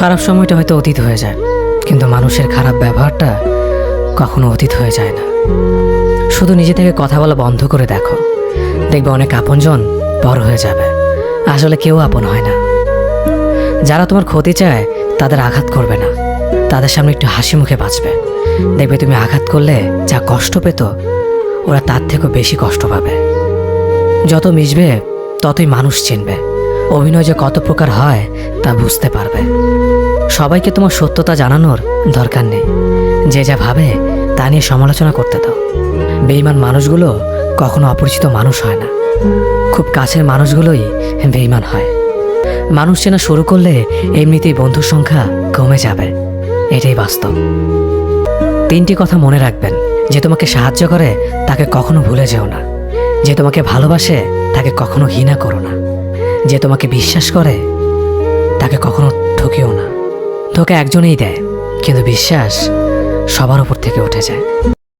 খারাপ সময়টা হয়তো অতীত হয়ে যায়, কিন্তু মানুষের খারাপ ব্যবহারটা কখনো অতীত হয়ে যায় না। শুধু নিজে থেকে কথা বলা বন্ধ করে দেখো, দেখবে অনেক আপনজন পর হয়ে যাবে। আসলে কেউ আপন হয় না। যারা তোমার ক্ষতি চায় তাদের আঘাত করবে না, তাদের সামনে একটু হাসি মুখে বাঁচবে। দেখবে তুমি আঘাত করলে যা কষ্ট পেত, ওরা তার থেকেও বেশি কষ্ট পাবে। যত মিশবে ততই মানুষ চিনবে, অভিনয় যে কত প্রকার হয় তা বুঝতে পারবে। সবাইকে তোমার সত্যতা জানানোর দরকার নেই, যে যা ভাবে তা নিয়ে সমালোচনা করতে দাও। বেঈমান মানুষগুলো কখনো অপরিচিত মানুষ হয় না, খুব কাছের মানুষগুলোই বেঈমান হয়। মানুষ চেনা শুরু করলে এমনিতেই বন্ধুর সংখ্যা কমে যাবে, এটাই বাস্তব। 3টি কথা মনে রাখবেন: যে তোমাকে সাহায্য করে তাকে কখনো ভুলে যেও না, যে তোমাকে ভালোবাসে তাকে কখনো ঘৃণা করো না, যে তোমাকে বিশ্বাস করে তাকে কখনো ঠকিও না। ধোঁকা একজনেই দেয়, কিন্তু বিশ্বাস সবার উপর থেকে উঠে যায়।